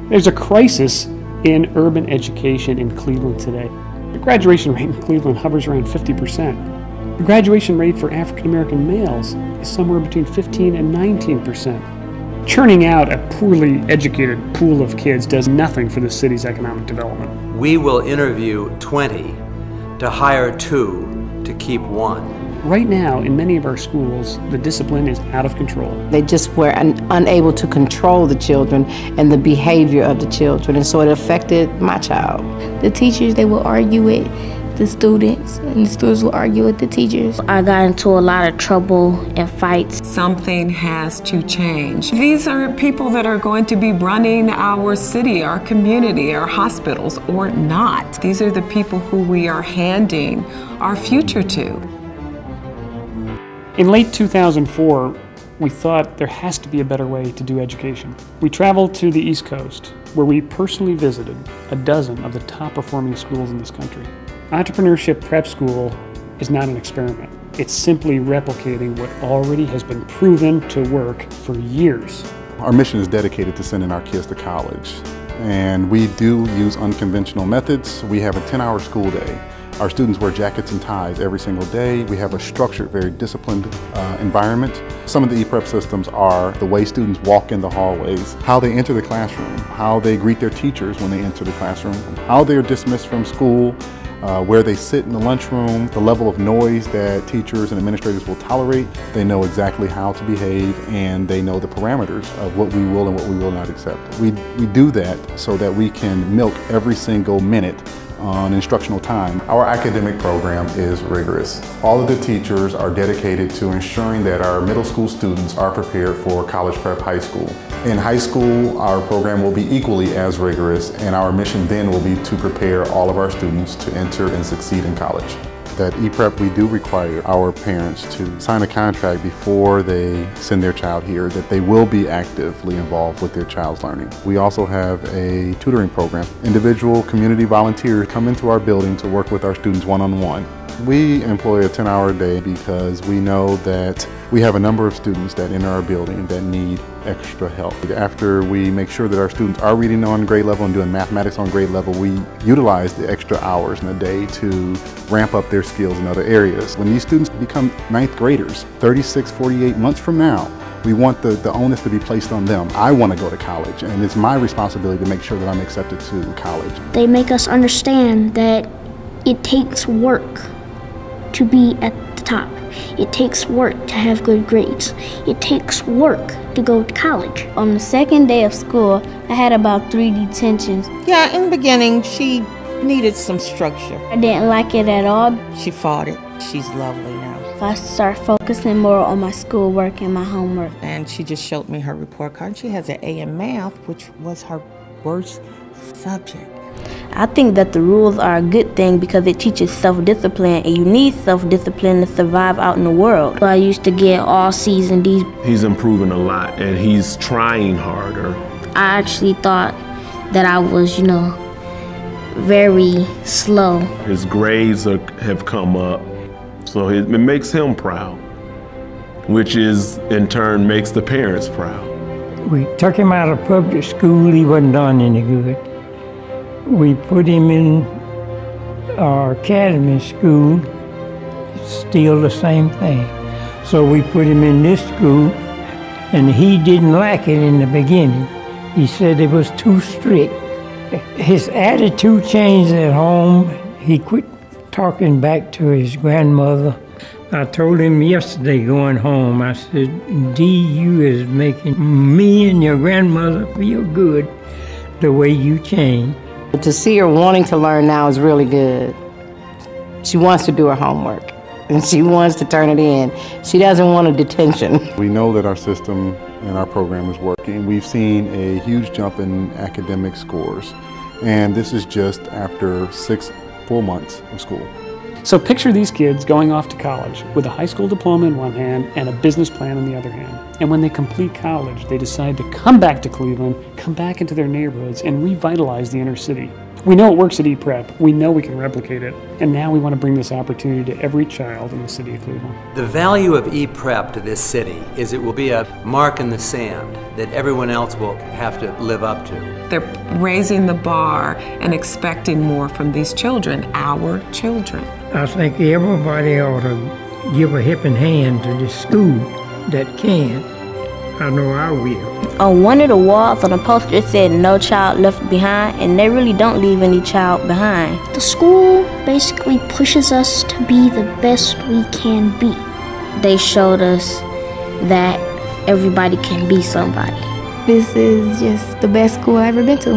There's a crisis in urban education in Cleveland today. The graduation rate in Cleveland hovers around 50%. The graduation rate for African American males is somewhere between 15 and 19%. Churning out a poorly educated pool of kids does nothing for the city's economic development. We will interview 20 to hire 2 to keep 1. Right now, in many of our schools, the discipline is out of control. They just were unable to control the children and the behavior of the children, and so it affected my child. The teachers, they will argue with the students, and the students will argue with the teachers. I got into a lot of trouble and fights. Something has to change. These are people that are going to be running our city, our community, our hospitals, or not. These are the people who we are handing our future to. In late 2004, we thought there has to be a better way to do education. We traveled to the East Coast, where we personally visited a dozen of the top performing schools in this country. Entrepreneurship Prep School is not an experiment. It's simply replicating what already has been proven to work for years. Our mission is dedicated to sending our kids to college, and we do use unconventional methods. We have a 10-hour school day. Our students wear jackets and ties every single day. We have a structured, very disciplined environment. Some of the ePrep systems are the way students walk in the hallways, how they enter the classroom, how they greet their teachers when they enter the classroom, how they're dismissed from school, where they sit in the lunchroom, the level of noise that teachers and administrators will tolerate. They know exactly how to behave, and they know the parameters of what we will and what we will not accept. We do that so that we can milk every single minute on instructional time. Our academic program is rigorous. All of the teachers are dedicated to ensuring that our middle school students are prepared for college prep high school. In high school, our program will be equally as rigorous, and our mission then will be to prepare all of our students to enter and succeed in college. At ePrep, we do require our parents to sign a contract before they send their child here that they will be actively involved with their child's learning. We also have a tutoring program. Individual community volunteers come into our building to work with our students one-on-one. We employ a 10-hour day because we know that we have a number of students that enter our building that need extra help. After we make sure that our students are reading on grade level and doing mathematics on grade level, we utilize the extra hours in the day to ramp up their skills in other areas. When these students become 9th graders, 36, 48 months from now, we want the onus to be placed on them. I want to go to college, and it's my responsibility to make sure that I'm accepted to college. They make us understand that it takes work to be at the top. It takes work to have good grades. It takes work to go to college. On the second day of school, I had about 3 detentions. Yeah, in the beginning, she needed some structure. I didn't like it at all. She fought it. She's lovely now. If I start focusing more on my schoolwork and my homework. And she just showed me her report card. And she has an A in math, which was her worst subject. I think that the rules are a good thing because it teaches self-discipline, and you need self-discipline to survive out in the world. I used to get all C's and D's. He's improving a lot, and he's trying harder. I actually thought that I was, very slow. His grades have come up, so it makes him proud, which is in turn makes the parents proud. We took him out of public school. He wasn't done any good. We put him in our academy school, still the same thing. So we put him in this school, and he didn't like it in the beginning. He said it was too strict. His attitude changed at home. He quit talking back to his grandmother. I told him yesterday going home, I said, D, you is making me and your grandmother feel good the way you changed. To see her wanting to learn now is really good. She wants to do her homework, and she wants to turn it in. She doesn't want a detention. We know that our system and our program is working. We've seen a huge jump in academic scores, and this is just after 6 full months of school. So picture these kids going off to college with a high school diploma in one hand and a business plan in the other hand. And when they complete college, they decide to come back to Cleveland, come back into their neighborhoods, and revitalize the inner city. We know it works at ePrep. We know we can replicate it. And now we want to bring this opportunity to every child in the city of Cleveland. The value of ePrep to this city is it will be a mark in the sand that everyone else will have to live up to. They're raising the bar and expecting more from these children, our children. I think everybody ought to give a helping hand to this school that can. I know I will. On one of the walls on the poster it said "No child left behind," and they really don't leave any child behind. The school basically pushes us to be the best we can be. They showed us that everybody can be somebody. This is just the best school I've ever been to.